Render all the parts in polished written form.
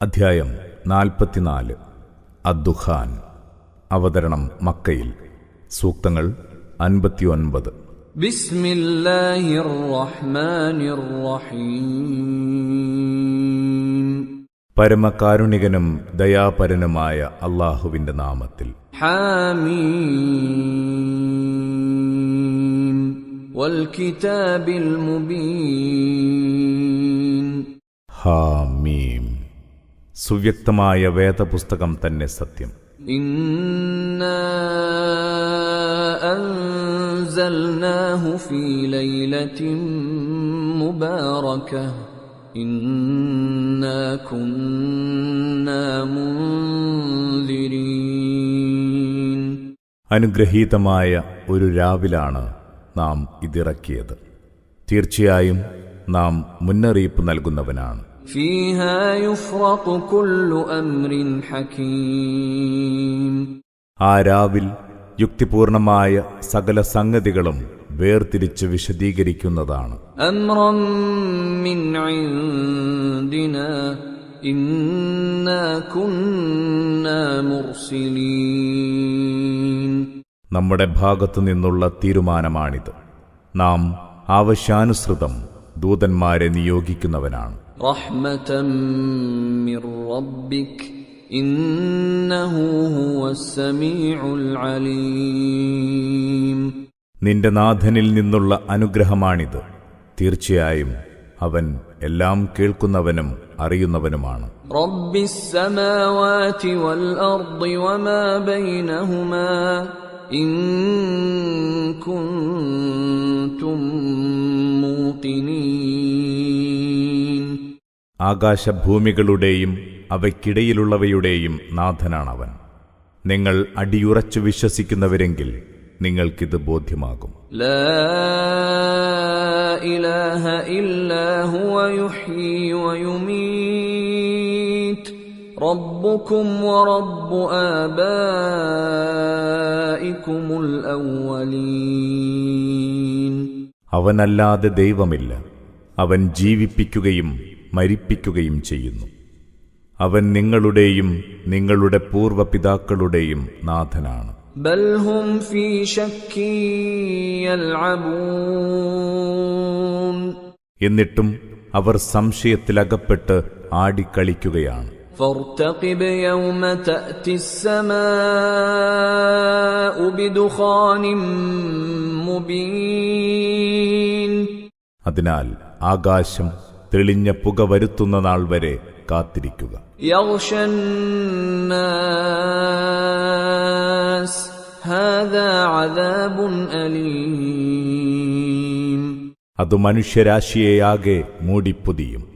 അധ്യായം 44 അദ്ദുഖാൻ. അവതരണം മക്കയിൽ. സൂക്തങ്ങൾ 59. ബിസ്മില്ലാഹിർ റഹ്മാനിർ റഹീം. പരമകാരുണികനും ദയാപരനുമായ അല്ലാഹുവിന്റെ നാമത്തിൽ. ഹാമീം വൽ കിതാബിൽ മുബീൻ. ഹാമീം. സുവ്യക്തമായ വേദപുസ്തകം തന്നെ സത്യം. ഇന്നാ അൻസൽനാഹു ഫീ ലൈലത്തിൻ മുബാറകഹ ഇന്നാ കുന്നാ മുൻദിരീൻ. അനുഗ്രഹീതമായ ഒരു രാവിലാണ് നാം ഇതിറക്കിയത്. തീർച്ചയായും നാം മുന്നറിയിപ്പ് നൽകുന്നവനാണ്. ഫീഹാ യുഫ്റഖു കുല്ലു അംരിൻ ഹകീം. ആ രാവിൽ യുക്തിപൂർണമായ സകല സംഗതികളും വേർതിരിച്ച് വിശദീകരിക്കുന്നതാണ്. അംറൻ മിൻ ഇൻദിനാ ഇന്നാ കുന്നാ മുർസിലീൻ. നമ്മുടെ ഭാഗത്തു നിന്നുള്ള തീരുമാനമാണിത്. നാം ആവശ്യാനുസൃതം ദൂതന്മാരെ നിയോഗിക്കുന്നവനാണ്. റഹ്മതൻ മിർ റബ്ബിക് ഇന്നഹു ഹുവസ് സമീഉൽ അലീം. നിന്റെ നാഥനിൽ നിന്നുള്ള അനുഗ്രഹമാണിത്. തീർച്ചയായും അവൻ എല്ലാം കേൾക്കുന്നവനും അറിയുന്നവനുമാണ്. റബ്ബിസ് സമാവാതി വൽ അർദി വമാ ബൈനഹുമാ ഇൻ കുൻതും മൂഖിനീൻ. ആകാശഭൂമികളുടെയും അവയ്ക്കിടയിലുള്ളവയുടെയും നാഥനാണവൻ. നിങ്ങൾ അടിയുറച്ചു വിശ്വസിക്കുന്നവരെങ്കിൽ നിങ്ങൾക്കിത് ബോധ്യമാകും. ലാ ഇലാഹ ഇല്ലാ ഹുവ യുഹ്യീ വയുമീത് റബ്ബുകും വറബ്ബു ആബായികുമുൽ അവ്വലീൻ. അവനല്ലാതെ ദൈവമില്ല. അവൻ ജീവിപ്പിക്കുകയും മരിപ്പിക്കുകയും ചെയ്യുന്നു. അവൻ നിങ്ങളുടെയും നിങ്ങളുടെ പൂർവ്വപിതാക്കളുടെയും നാഥനാണ്. ബൽ ഹും ഫീ ശക്കി യൽഅബൂൻ. എന്നിട്ടും അവർ സംശയത്തിലകപ്പെട്ട് ആടിക്കളിക്കുകയാണ്. ഫർതഖിബ് യൗമ തഅതിസ് സമാഉ ബിദുഖാനിൻ മുബീൻ. അതിനാൽ ആകാശം തെളിഞ്ഞ പുക വരുത്തുന്ന നാൾ വരെ കാത്തിരിക്കുക. യഗ്ഷൻ നാസ് ഹാദാ അദാബുൻ അലീം. അത് മനുഷ്യരാശിയെയാകെ മൂടിപ്പൊതിയും.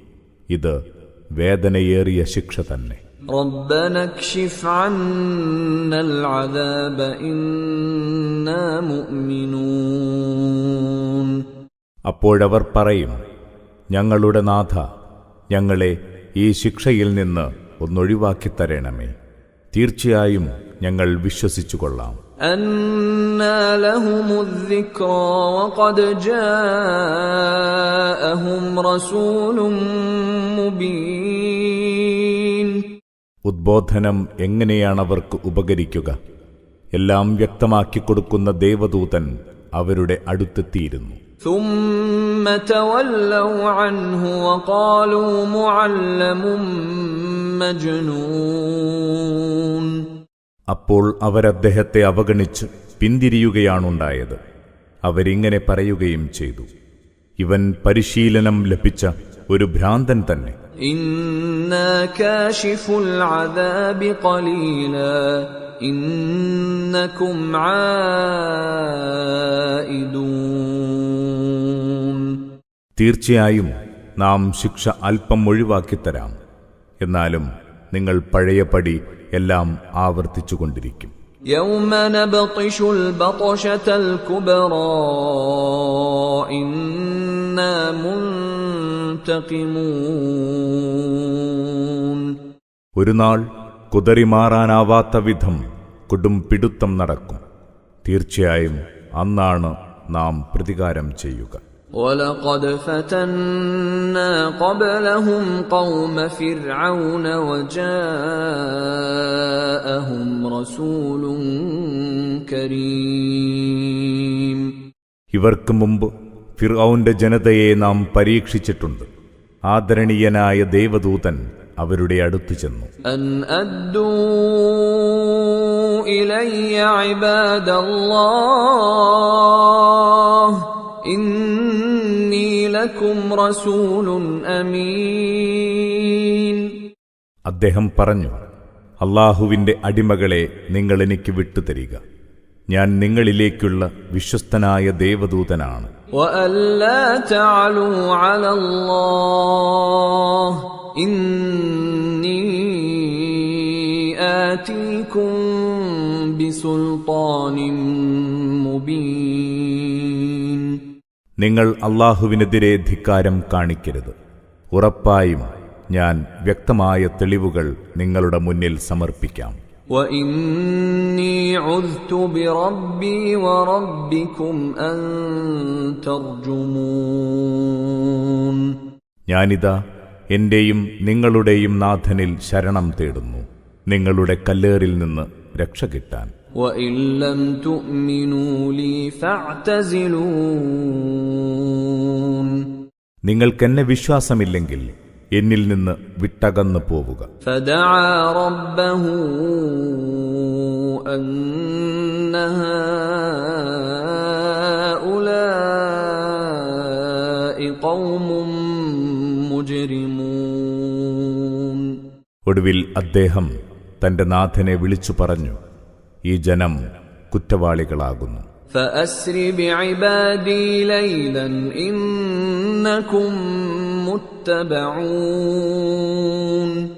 ഇത് വേദനയേറിയ ശിക്ഷ തന്നെ. റബ്ബന ക്ഷിഫ് അന്നൽ അദാബ ഇന്നാ മുഅ്മിനൂൻ. അപ്പോഴവർ പറയും, ഞങ്ങളുടെ നാഥ, ഞങ്ങളെ ഈ ശിക്ഷയിൽ നിന്ന് ഒന്നൊഴിവാക്കിത്തരണമേ. തീർച്ചയായും ഞങ്ങൾ വിശ്വസിച്ചുകൊള്ളാം. അന്നാ ലഹുമുദ്ദിക്റാ വഖദ് ജാഅഹും റസൂലുൻ മുബീൻ. ഉദ്ബോധനം എങ്ങനെയാണവർക്ക് ഉപകരിക്കുക? എല്ലാം വ്യക്തമാക്കിക്കൊടുക്കുന്ന ദേവദൂതൻ അവരുടെ അടുത്തെത്തിയിരുന്നു. ثم تولوا عنه وقالوا معلم مجنون. അപ്പോൾ അവരദ്ദേഹത്തെ അവഗണിച്ച് പിന്തിരിയുകയാണുണ്ടായത്. അവരിങ്ങനെ പറയുകയും ചെയ്തു, ഇവൻ പരിശീലനം ലഭിച്ച ഒരു ഭ്രാന്തൻ തന്നെ. ഇന്നാ കാശിഫുൽ അദാബി ഖലീലാ ഇന്നകും ആയിദൂൻ. തീർച്ചയായും നാം ശിക്ഷ അല്പം ഒഴിവാക്കിത്തരാം. എന്നാലും നിങ്ങൾ പഴയപടി എല്ലാം ആവർത്തിച്ചുകൊണ്ടിരിക്കും. യൗമ നബ്തിഷുൽ ബത്ശതൽ കുബ്റാ ഇന്നാ മുൻതഖിമൂൻ. ഒരു നാൾ കുതറിമാറാനാവാത്ത വിധം കൊടും പിടുത്തം നടക്കും. തീർച്ചയായും അന്നാണ് നാം പ്രതികാരം ചെയ്യുക. وَلَقَدْ فَتَنَّا قَبْلَهُمْ قَوْمَ فِرْعَوْنَ وَجَاءَهُمْ رَسُولٌ كَرِيمٌ. ഇവർക്ക് മുമ്പ് ഫിർഔന്റെ ജനതയെ നാം പരീക്ഷിച്ചിട്ടുണ്ട്. ആദരണീയനായ ദേവദൂതൻ അവരുടെ അടുത്തു ചെന്നു. أَنْ أَدُّوا إِلَيَّ عِبَادَ اللَّهِ إِنِّي لَكُمْ رَسُولٌ أَمِينٌ. അദ്ദേഹം പറഞ്ഞു, അല്ലാഹുവിന്റെ അടിമകളെ നിങ്ങൾ എനിക്ക് വിട്ടുതരിക. ഞാൻ നിങ്ങളിലേക്കുള്ള വിശ്വസ്തനായ ദേവദൂതനാണ്. وَأَن لَّا تَعْلُوا عَلَى اللَّهِ إِنِّي آتِيكُم بِسُلْطَانٍ مُّبِينٍ. നിങ്ങൾ അല്ലാഹുവിനെതിരെ ധിക്കാരം കാണിക്കരുത്. ഉറപ്പായും ഞാൻ വ്യക്തമായ തെളിവുകൾ നിങ്ങളുടെ മുന്നിൽ സമർപ്പിക്കാം. وَإِنِّي عُذْتُ بِرَبِّي وَرَبِّكُمْ أَن تَرْجُمُونِ. ഞാനിതാ എന്റെയും നിങ്ങളുടെയും നാഥനിൽ ശരണം തേടുന്നു, നിങ്ങളുടെ കല്ലേറിൽ നിന്ന് രക്ഷ കിട്ടാൻ. وَإِن لَّمْ تُؤْمِنُوا لِي فَاعْتَزِلُونِ. നിങ്ങൾക്കെന്നെ വിശ്വാസമില്ലെങ്കിൽ എന്നിൽ നിന്ന് വിട്ടകന്നു പോവുക. فَدَعَا رَبَّهُ أَنَّ هَٰؤُلَاءِ قَوْمٌ مُجْرِمُونَ. ഒടുവിൽ അദ്ദേഹം തന്റെ നാഥനെ വിളിച്ചു പറഞ്ഞു, ഈ ജനം കുറ്റവാളികളാകുന്നു. فَأَسْرِ بِعِبَادِي لَيْلًا إِنَّكُمْ مُتَّبَعُونَ.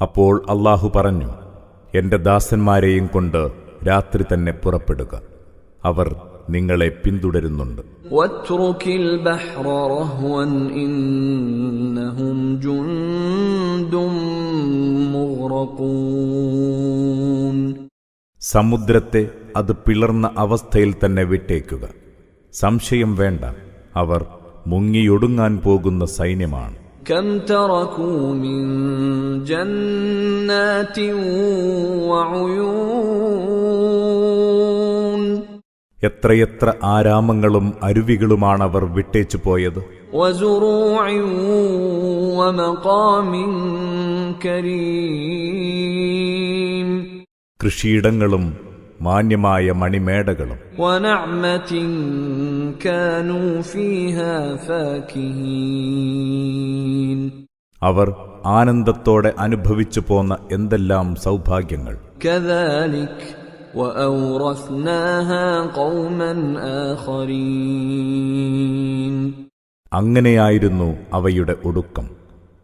അപ്പോൾ അല്ലാഹു പറഞ്ഞു, എന്റെ ദാസന്മാരെയും കൊണ്ട് രാത്രി തന്നെ പുറപ്പെടുക, അവർ നിങ്ങളെ പിന്തുടരുന്നുണ്ട്. وَاتْرُكِ الْبَحْرَ رَهْوًا إِنَّهُمْ جُندٌ مُغْرَقُونَ. സമുദ്രത്തെ അത് പിളർന്ന അവസ്ഥയിൽ തന്നെ വിട്ടേക്കുക. സംശയം വേണ്ട, അവർ മുങ്ങിയൊടുങ്ങാൻ പോകുന്ന സൈന്യമാണ്. كَمْ تَرَكُوا مِنْ جَنَّاتٍ وَعُيُونٍ. എത്രയെത്ര ആരാമങ്ങളും അരുവികളുമാണവർ വിട്ടേച്ചു പോയത്. وَزُرُوعٍ وَمَقَامٍ كَرِيمٍ. കൃഷിയിടങ്ങളും മാന്യമായ മണിമേടകളും. وَنَعْمَةٍ كَانُوا فِيهَا فَاكِهِينَ. അവർ ആനന്ദത്തോടെ അനുഭവിച്ചു പോന്ന എന്തെല്ലാം സൗഭാഗ്യങ്ങൾ. كَذَلِكَ وَأَوْرَثْنَاهَا قَوْمًا آخَرِينَ. അങ്ങനെയായിരുന്നു അവയുടെ ഒടുക്കം.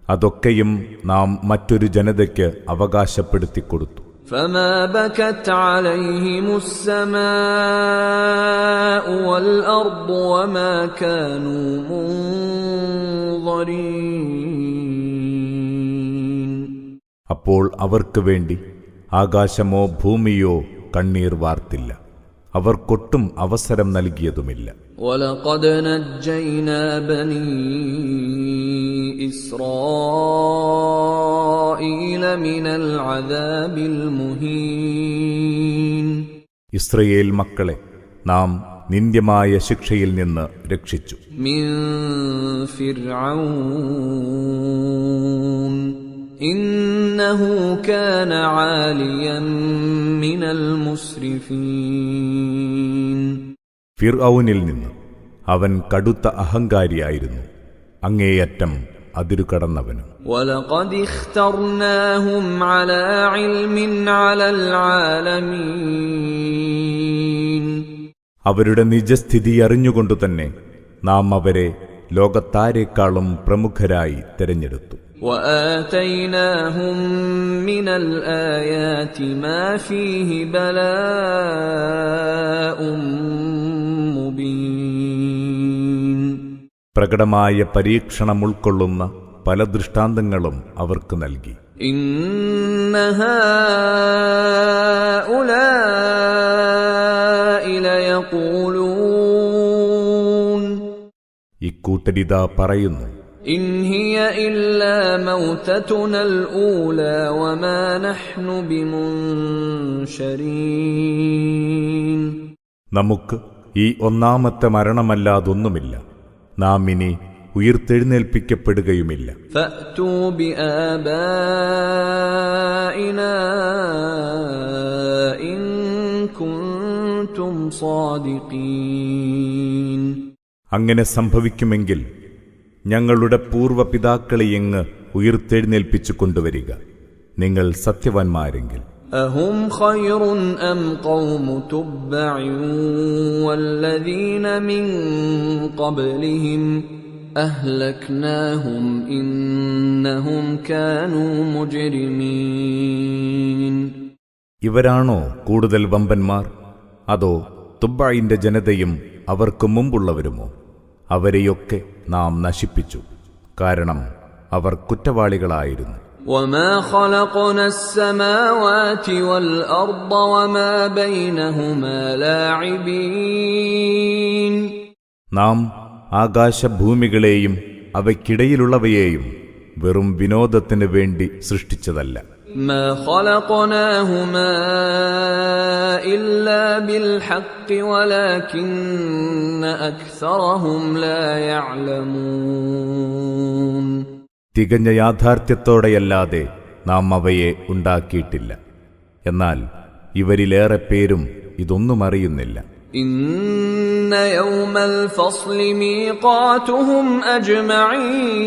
അതൊക്കെയും നാം മറ്റൊരു ജനതയ്ക്ക് അവകാശപ്പെടുത്തിക്കൊടുത്തു. فَمَا بَكَتْ عَلَيْهِمُ السَّمَاءُ وَالْأَرْضُ وَمَا كَانُوا مُنظَرِينَ. അപ്പോൾ അവർക്ക് വേണ്ടി ആകാശമോ ഭൂമിയോ കണ്ണീർ വാർത്തില്ല, അവർക്കൊട്ടും അവസരം നൽകിയതുമില്ല. وَلَقَدْ نَجَّيْنَا بَنِي إِسْرَائِيلَ مِنَ الْعَذَابِ الْمُهِينِ. ഇസ്രയേൽ മക്കളെ നാം നിന്ദ്യമായ ശിക്ഷയിൽ നിന്ന് രക്ഷിച്ചു. مِنْ فِرْعَوْنَ إِنَّهُ كَانَ عَالِيًا مِنَ الْمُسْرِفِينَ. ഫിർഔനിൽ നിന്ന് അവൻ കടുത്ത അഹങ്കാരിയായിരുന്നു, അങ്ങേയറ്റം അതിരുകടന്നവനും. وَلَقَدِ اخْتَرْنَاهُمْ عَلَى عِلْمٍ عَلَى الْعَالَمِينَ. അവരുടെ നിജസ്ഥിതി അറിഞ്ഞുകൊണ്ടുതന്നെ നാം അവരെ ലോകത്താരേക്കാളും പ്രമുഖരായി തെരഞ്ഞെടുത്തു. وَآتَيْنَاهُمْ مِنَ الْآيَاتِ مَا فِيهِ بَلَاءٌ مُبِينٌ. പ്രകടമായ പരീക്ഷണം ഉൾക്കൊള്ളുന്ന പല ദൃഷ്ടാന്തങ്ങളും അവർക്ക് നൽകി. إِنَّ هَٰؤُلَاءِ لَيَقُولُونَ. കൂട്ടരിതാ പറയുന്നു, إن هي إلا موتتنا الأولى وما نحن بمنشرين. നമുക്ക് ഈ ഒന്നാമത്തെ മരണമല്ലാതൊന്നുമില്ല, നാം ഇനി ഉയിർത്തെഴുന്നേൽപ്പിക്കപ്പെടുകയുമില്ല. فأتوا بآبائنا إن كنتم صادقين. അങ്ങനെ സംഭവിക്കുമെങ്കിൽ ഞങ്ങളുടെ പൂർവ്വപിതാക്കളെയങ്ങ് ഉയിർത്തെഴുന്നേൽപ്പിച്ചു കൊണ്ടുവരിക, നിങ്ങൾ സത്യവാന്മാരെങ്കിൽ. أهم خير أم قوم تبع والذين من قبلهم أهلكناهم إنهم كانوا مجرمين. ഇവരാണോ കൂടുതൽ വമ്പന്മാർ, അതോ തുബ്ബയിന്റെ ജനതയും അവർക്ക് മുമ്പുള്ളവരുമോ? അവരെയൊക്കെ നാം നശിപ്പിച്ചു, കാരണം അവർ കുറ്റവാളികളായിരുന്നു. وما خلقنا السماوات والأرض وما بينهما لاعبين. നാം ആകാശഭൂമികളെയും അവയ്ക്കിടയിലുള്ളവയെയും വെറും വിനോദത്തിന് വേണ്ടി സൃഷ്ടിച്ചതല്ല. ما خلقناهما إلا بالحق ولكن أكثرهم لا يعلمون. തികഞ്ഞ യാഥാർത്ഥ്യത്തോടെയല്ലാതെ നാം അവയെ ഉണ്ടാക്കിയിട്ടില്ല, എന്നാൽ ഇവരിലേറെ പേരും ഇതൊന്നും അറിയുന്നില്ല. إن يوم الفصل ميقاتهم أجمعين.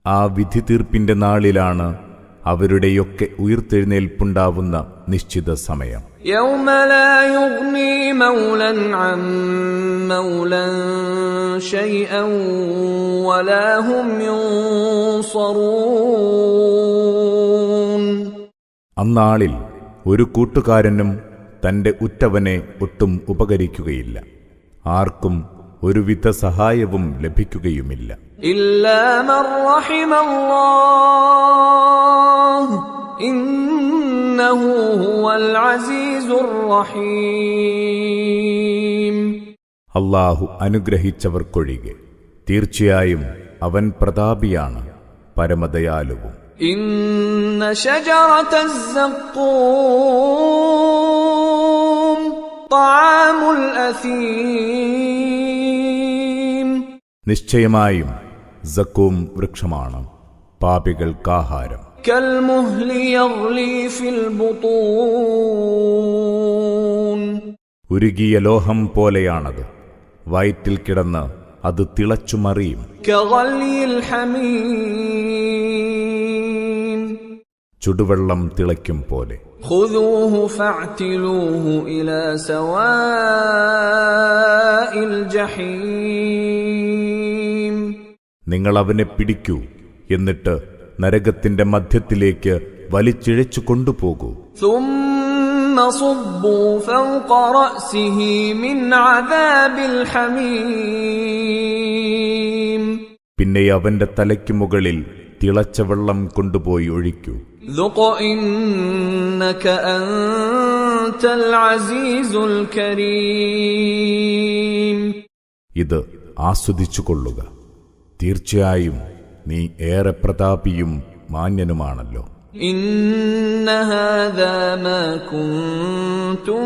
ആ വിധി തീർപ്പിന്റെ നാളിലാണ് അവരുടെയൊക്കെ ഉയിർത്തെഴുന്നേൽപ്പുണ്ടാവുന്ന നിശ്ചിത സമയം. يوم لا يغني مولا عن مولا شيئا ولا هم ينصرون. അന്നാളിൽ ഒരു കൂട്ടുകാരനും തന്റെ ഉറ്റവനെ ഒട്ടും ഉപകരിക്കുകയില്ല, ആർക്കും ഒരുവിധ സഹായവും ലഭിക്കുകയുമില്ല. إلا من رحم الله إنه هو العزيز الرحيم. അല്ലാഹു അനുഗ്രഹിച്ചവർക്കൊഴികെ, തീർച്ചയായും അവൻ പ്രതാപിയാണ്, പരമദയാലുവും. إن شجرة الزقوم طعام الأثيم. നിശ്ചയമായും സക്കൂം വൃക്ഷമാണ് പാപികൾക്കാഹാരം. كالمهل يغلي في البطون. ഉരുകിയ ലോഹം പോലെയാണത്, വയറ്റിൽ കിടന്ന് അത് തിളച്ചുമറിയും. كغلي الحميم. ചുടുവെള്ളം തിളയ്ക്കും പോലെ. خذوه فاعتلوه إلى سواء الجحيم. നിങ്ങൾ അവനെ പിടിക്കൂ, എന്നിട്ട് നരകത്തിന്റെ മധ്യത്തിലേക്ക് വലിച്ചിഴച്ചു കൊണ്ടുപോകൂ. ثم صبوا فوق رأسه من عذاب الحميم. പിന്നെ അവന്റെ തലയ്ക്ക് മുകളിൽ തിളച്ച വെള്ളം കൊണ്ടുപോയി ഒഴിക്കൂ. ذق إنك أنت العزيز الكريم. ഇത് ആസ്വദിച്ചുകൊള്ളുക, തീർച്ചയായും നീ ഏറെ പ്രതാപിയും മാന്യനുമാണല്ലോ. إن هذا ما كنتم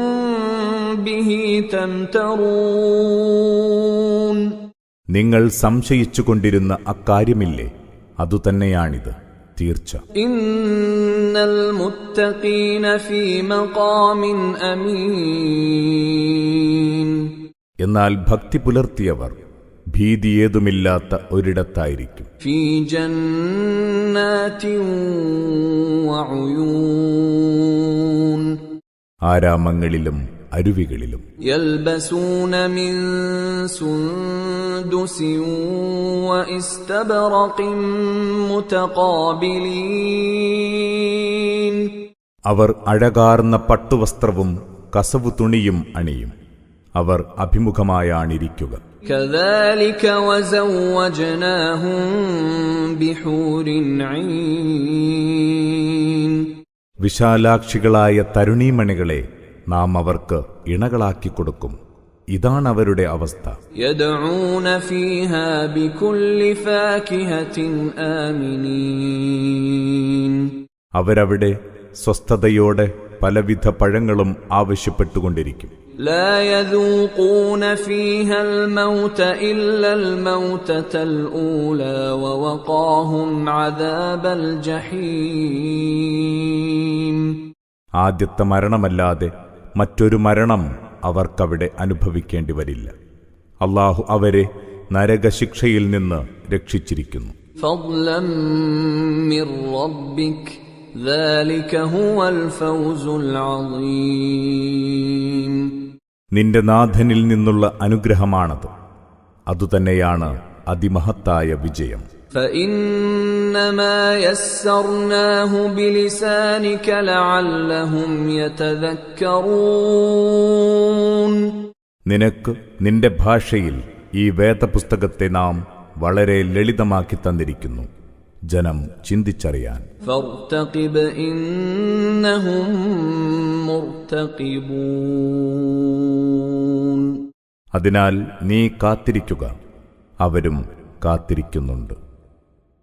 به تمترون. നിങ്ങൾ സംശയിച്ചുകൊണ്ടിരുന്ന അക്കാര്യമില്ലേ, അതുതന്നെയാണിത് തീർച്ച. إن المتقين في مقام أمين. എന്നാൽ ഭക്തി പുലർത്തിയവർ ഭീതിയേതുമില്ലാത്ത ഒരിടത്തായിരിക്കും. في جنات وعيون. ആരാമങ്ങളിലും അരുവികളിലും. يلبسون من سندس واستبرق متقابلين. അവർ അഴകാർന്ന പട്ടുവസ്ത്രവും കസവു തുണിയും അണിയും, അവർ അഭിമുഖമായാണിരിക്കുക. كذلك وزوجناهم بحور عين. വിശാലാക്ഷികളായ തരുണീമണികളെ നാം അവർക്ക് ഇണകളാക്കി കൊടുക്കും, ഇതാണവരുടെ അവസ്ഥ. يدعون فيها بكل فاكهة آمنين. അവരവിടെ സ്വസ്ഥതയോടെ പലവിധ പഴങ്ങളും ആവശ്യപ്പെട്ടുകൊണ്ടിരിക്കും. لا يذوقون فيها الموت إلا الموتة الأولى ووقاهم عذاب الجحيم. ആദ്യത്തെ മരണമല്ലാതെ മറ്റൊരു മരണം അവർക്കവിടെ അനുഭവിക്കേണ്ടി വരില്ല. അല്ലാഹു അവരെ നരകശിക്ഷയിൽ നിന്ന് രക്ഷിച്ചിരിക്കുന്നു. فضلا من ربك ذلك هو الفوز العظيم. നിന്റെ നാഥനിൽ നിന്നുള്ള അനുഗ്രഹമാണത്. അതുതന്നെയാണ് അതിമഹത്തായ വിജയം. فإنما يسرناه بلسانك لعلهم يتذكرون. നിനക്ക് നിന്റെ ഭാഷയിൽ ഈ വേദപുസ്തകത്തെ നാം വളരെ ലളിതമാക്കി തന്നിരിക്കുന്നു, ജനം ചിന്തിച്ചറിയാൻ. فارتقب إنهم مرتقبون. അതിനാൽ നീ കാത്തിരിക്കുക, അവരും കാത്തിരിക്കുന്നുണ്ട്.